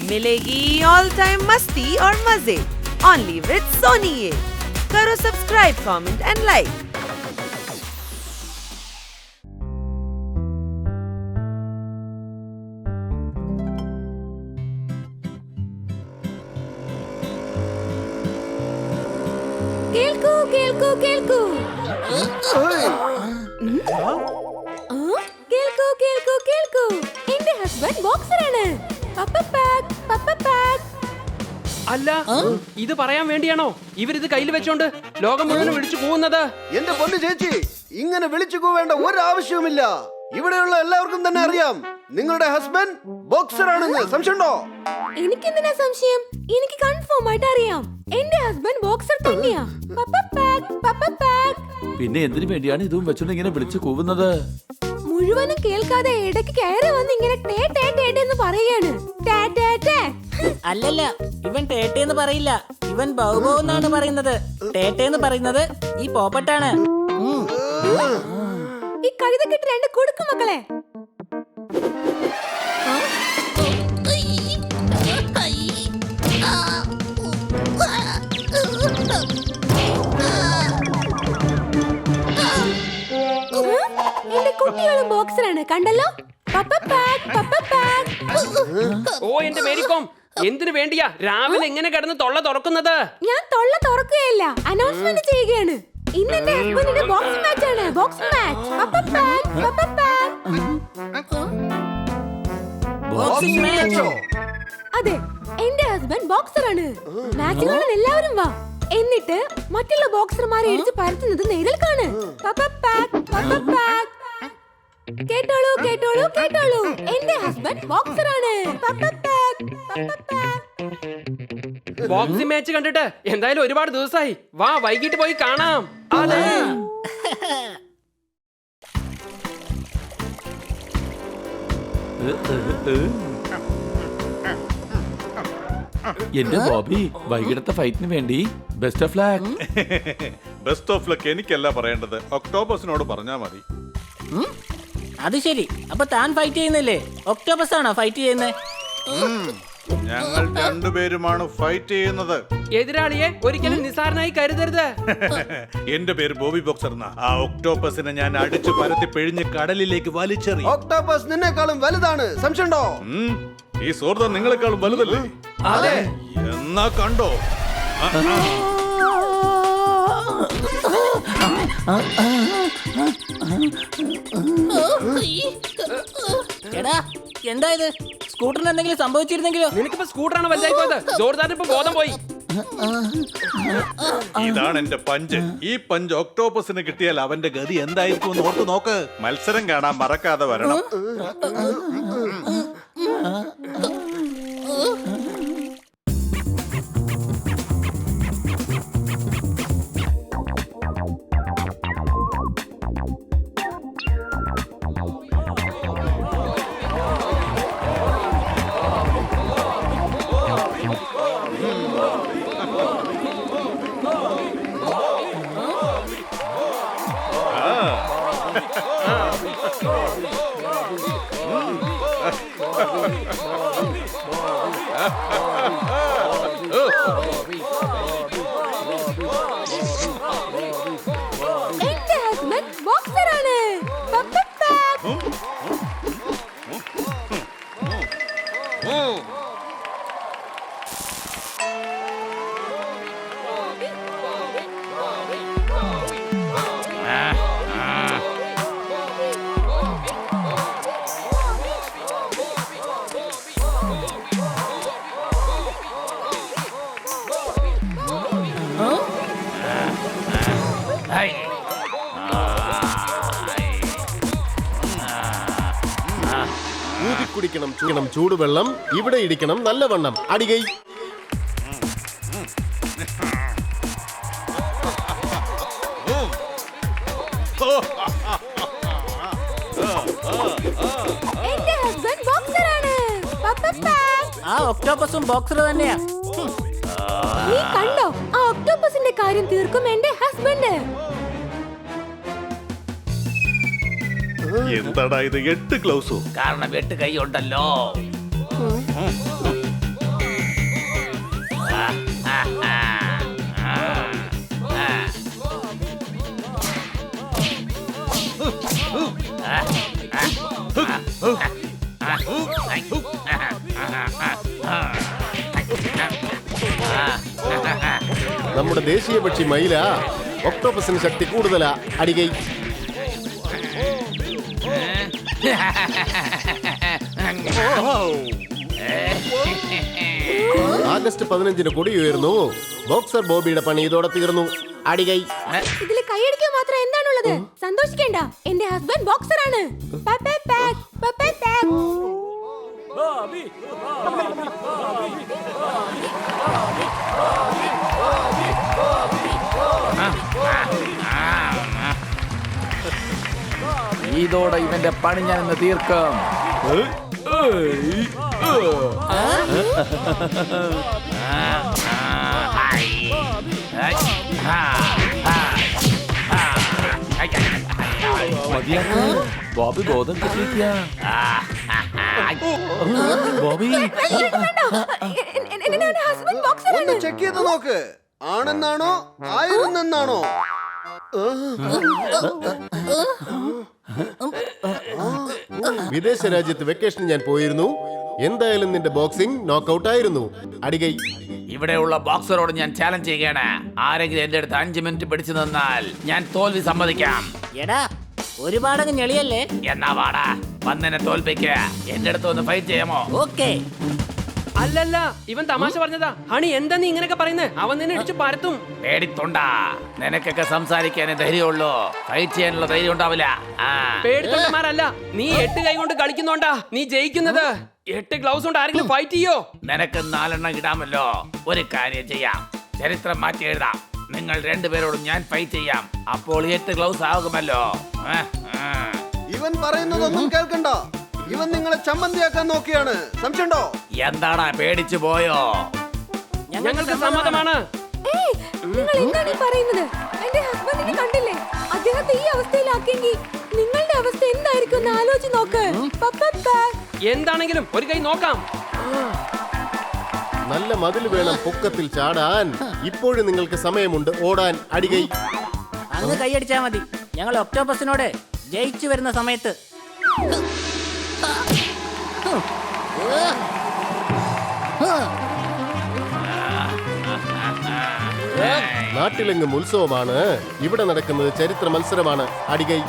मिलेगी all time मस्ती और मजे ओनली विद सोनी ये। करो सब्सक्राइब, कमेंट एंड लाइक। കേൾക്കൂ കേൾക്കൂ കേൾക്കൂ കേൾക്കൂ കേൾക്കൂ കേൾക്കൂ എന്റെ ഹസ്ബൻഡ് ബോക്സറാണ്. അല്ല, ഇത് പറയാൻ വേണ്ടിയാണോ ഇവരിത് കയ്യിൽ വെച്ചോണ്ട് ലോകം മുഴുവൻ വിളിച്ചു പോകുന്നത്? എന്റെ പൊന്നു ചേച്ചി, ഇങ്ങനെ വിളിച്ചു പോവേണ്ട ഒരാവശ്യവുമില്ല. ഇവിടെയുള്ള എല്ലാവർക്കും തന്നെ അറിയാം നിങ്ങളുടെ ഹസ്ബൻഡ് ബോക്സർ ആണെന്ന്. സംശയമുണ്ടോ? എനിക്കെന്തിനാ സംശയം? എനിക്ക് കൺഫേം ആയിട്ട് അറിയാം എന്റെ ഹസ്ബൻഡ് ബോക്സർ തന്നെയാ. പിന്നെ എന്തിനു വേണ്ടിയാണ് ഇതും വെച്ചോണ്ട് ഇങ്ങനെ വിളിച്ചു കൂവുന്നത്? മുഴുവനും കേൾക്കാതെ ഇടയ്ക്ക് കയറി വന്ന് ഇങ്ങനെ ടേ ടേ ടേ എന്ന് പറയാണ്. അല്ലല്ല, ഇവൻ ടേട്ടേന്ന് പറയില്ല, ഇവൻ ബൗബോ എന്നാണ് പറയുന്നത്. ടേട്ടേന്ന് പറയുന്നത് ഈ പോപ്പട്ടാണ്. ഈ കഴുതക്കെട്ട് രണ്ട് കൊടുക്കും മക്കളെ. എന്റെ കുട്ടികളും ബോക്സറാണ്, കണ്ടല്ലോ. ഓ എന്റെ മേരിക്കോം, എന്തിനു വേണ്ടിയാ രാവിലെ എങ്ങനെ കിടന്ന് തൊള്ള തുറക്കുന്നത്? ഞാൻ തൊള്ള തുറക്കുകയല്ല, അനൗൺസ്മെന്റ് ചെയ്യുകയാണ്. ഇന്ന് എന്റെ ഹസ്ബൻഡിന്റെ ബോക്സിംഗ് മാച്ച് ആണ്. Boxing match. അതെ, എന്റെ ഹസ്ബൻഡ് ബോക്സറാണ്. മാച്ച് കാണാൻ എല്ലാവരും വാ. എന്നിട്ട് മറ്റുള്ള ബോക്സർമാരെ ഇടിച്ച് പരത്തുന്നത് നേരിൽ കാണ്. കേട്ടോളൂ കേട്ടോളൂ കേട്ടോളൂ, എന്റെ ഹസ്ബൻഡ് ബോക്സറാണ്. ബോക്സിംഗ് മാച്ച് കണ്ടിട്ട് എന്തായാലും ഒരുപാട് ദിവസമായി. വാ, വൈകിട്ട് പോയി കാണാം. അതെ, എന്റെ ബോബി, വൈകിട്ടത്തെ ഫൈറ്റിന് വേണ്ടി best of luck. Best of luck എനിക്കല്ല പറയേണ്ടത്, ഒക്ടോബസിനോട് പറഞ്ഞാ മതി. അത് ശരി, അപ്പൊ താൻ ഫൈറ്റ് ചെയ്യുന്നില്ലേ? ഒക്ടോബസ് ആണോ ഫൈറ്റ് ചെയ്യുന്നത്? ഞങ്ങൾ രണ്ടുപേരുമാണ് ഫൈറ്റ് ചെയ്യുന്നത്. എതിരാളിയെ ഒരിക്കലും നിസാരനായി കരുതരുത്. എന്റെ പേര് ബോബി ബോക്സർ എന്നാ. ആ ഒക്ടോബസിനെ ഞാൻ അടിച്ചു പരത്തി പിഴിഞ്ഞ് കടലിലേക്ക് വലിച്ചെറിയും. ഓക്ടോപസ് നിന്നെക്കാളും വലുതാണ്. സംശയമുണ്ടോ? ഈ സുഹൃത്ത് നിങ്ങളെക്കാളും വലുതല്ലേ? അതെ. എന്നാ കണ്ടോ? എടാ, എന്താ ഇത്? സ്കൂട്ടറിന് എന്തെങ്കിലും സംഭവിച്ചിരുന്നെങ്കിലോ? നിനക്കിപ്പോ സ്കൂട്ടറാണ് വലുതായി പോയത്. ജോർദാൻ ഇപ്പൊ ബോധം പോയി. ഇതാണ് എന്റെ പഞ്ച്. ഈ പഞ്ച് ഒക്ടോപസിന് കിട്ടിയാൽ അവന്റെ ഗതി എന്തായിരിക്കും എന്ന് ഓർത്ത് നോക്ക്. മത്സരം കാണാൻ മറക്കാതെ വരണം. എന്റെ ഹസ്ബൻഡ് ബോക്സറാണ്. കുടിക്കണം ചൂടുവെള്ളം, ഇവിടെ ഇടിക്കണം നല്ലവണ്ണം. അടികൈ. എന്റെ ഹസ്ബൻഡ് ബോക്സറാണ്. ആ ഒക്ടോപസും ബോക്സർ തന്നെയാ. നീ കണ്ടോ? ആ ഒക്ടോപസിന്റെ കാര്യം തീർക്കും എന്റെ ഹസ്ബൻഡ്. എന്താടാ ഇത് 8 ഗ്ലൗസോ? കാരണം 8 കൈ ഉണ്ടല്ലോ. നമ്മുടെ ദേശീയ പക്ഷി മയില ഒക്ടോപസിന് ശക്തി കൂടുതലാ. അടികൈ. ആഗസ്റ്റ് 15-ന് കൊടിയുയർന്നു. ബോക്സർ ബോബിയുടെ പണി ഇതോടെ തീർന്നു. അടികൈ. ഇതില് കൈയടിക്കാൻ മാത്രം എന്താണുള്ളത്? സന്തോഷിക്കേണ്ട, എന്റെ ഹസ്ബൻഡ് ബോക്സർ ആണ്. ഇതോടെ ഇവന്റെ പണി ഞാൻ ഇന്ന് തീർക്കും. ബോബി ബോധം കിട്ടിയ ബോബി ഹസ്ബൻഡ് ബോക്സർ ആണ്. ഒന്ന് ചെക്ക് ചെയ്ത് നോക്ക്. ആണെന്നാണോ ആയിരുന്നെന്നാണോ? വിദേശ രാജ്യത്ത് വെക്കേഷൻ ഞാൻ പോയിരുന്നു. എന്തായാലും നിന്റെ ബോക്സിംഗ് നോക്കൌട്ട് ആയിരുന്നു. അടികൈ. ഇവിടെയുള്ള ബോക്സറോട് ഞാൻ ചാലഞ്ച് ചെയ്യുകയാണ്. ആരെങ്കിലും എന്റെ അടുത്ത് 5 മിനിറ്റ് പിടിച്ചു നിന്നാൽ ഞാൻ തോൽവി സമ്മതിക്കാം. എടാ ഒരുപാടങ്ങ് ഞെളിയല്ലേ? എന്നാ വാടാ, വന്നെന്നെ തോൽപ്പിക്ക. എന്റെ അടുത്ത് ഒന്ന് ഫൈറ്റ് ചെയ്യാമോ? ഓക്കേ. അല്ലല്ല, ഇവൻ തമാശ പറഞ്ഞതാ. ഹണി എന്താ നീ ഇങ്ങനെയൊക്കെ പറയുന്നത്? അവൻ നിന്നെ ഇടിച്ചു പരത്തും. പേടിത്തൊണ്ടാ, നിനക്കൊക്കെ സംസാരിക്കാനേ ധൈര്യമുള്ളൂ. ഫൈറ്റ് ചെയ്യാനുള്ള ധൈര്യം ഉണ്ടാവില്ല. പേടിത്തൊണ്ടന്മാരല്ല, നീ 8 കൈ കൊണ്ട് കളിക്കുന്നോണ്ടാ നീ ജയിക്കുന്നത്. 8 ഗ്ലൗസ് കൊണ്ട് ആരെങ്കിലും ഫൈറ്റ് ചെയ്യോ? നിനക്ക് 4 എണ്ണം ഇടാമല്ലോ. ഒരു കാര്യം ചെയ്യാം, ചരിത്രം മാറ്റി എഴുതാം. നിങ്ങൾ രണ്ടുപേരോടും ഞാൻ ഫൈറ്റ് ചെയ്യാം. അപ്പോൾ 8 ഗ്ലൗസ് ആകുമല്ലോ. ഇവൻ പറയുന്നതൊന്നും കേൾക്കണ്ട. ഇവൻ നിങ്ങളെ ചമ്മന്തിയാക്കാൻ നോക്കിയാണ്. സംശയമുണ്ടോ? എന്താടാ, പേടിച്ചു പോയോ? ഞങ്ങൾക്ക് സമ്മതമാണ്. ഏയ്, നിങ്ങൾ എന്താണ് ഈ പറയുന്നത്? എന്റെ ഹസ്ബൻഡിനെ കണ്ടില്ലേ? അദ്ദേഹത്തെ ഈ അവസ്ഥയിലാക്കിയെങ്കിൽ നിങ്ങളുടെ അവസ്ഥ എന്തായിരിക്കും എന്ന് ആലോചിച്ച് നോക്ക്. എന്താണെങ്കിലും ഒരു കൈ നോക്കാം. നല്ല മതിൽ വേണം പൊക്കത്തിൽ ചാടാൻ. ഇപ്പോഴും നിങ്ങൾക്ക് സമയമുണ്ട് ഓടാൻ. അടികൈ. അങ്ങ് കൈയടിച്ചാ മതി. ഞങ്ങൾ ഒക്ടോപസിനോട് ജയിച്ചു വരുന്ന സമയത്ത്. നാട്ടിലെങ്ങും ഉത്സവമാണ്. ഇവിടെ നടക്കുന്നത് ചരിത്ര മത്സരമാണ്. അടികൈ.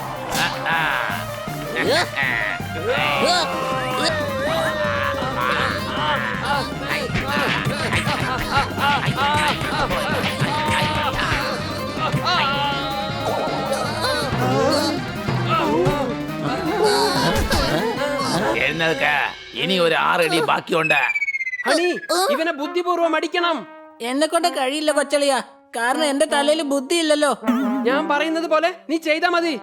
എഴുന്നേൽക്ക, ഇനി ഒരു 6 അടി ബാക്കിയുണ്ട്. ഹണി, ഇവനെ ബുദ്ധിപൂർവ്വം അടിക്കണം. എന്നെ കൊണ്ട് കഴിയില്ല കൊച്ചളിയാ, കാരണം എന്റെ തലയിൽ ബുദ്ധി ഇല്ലല്ലോ. ഞാൻ പറയുന്നത് പോലെ നീ ചെയ്താ മതി.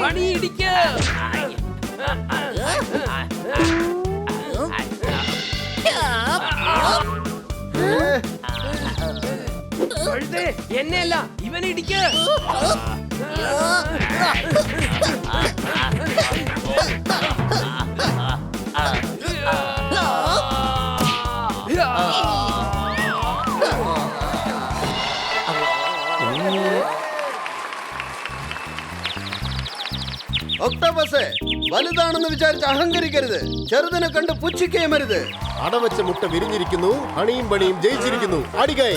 പണി ഇടിക്ക. എന്നെയല്ല, ഇവനെ ഇടിക്ക. ഒക്ടോപസേ, വലുതാണെന്ന് വിചാരിച്ച് അഹങ്കരിക്കരുത്. ചെറുതിനെ കണ്ട് പുച്ഛിക്കുകയും അരുത്. അടവച്ച മുട്ട വിരിഞ്ഞിരിക്കുന്നു. ഹണിയും പണിയും ജയിച്ചിരിക്കുന്നു. അടികൈ.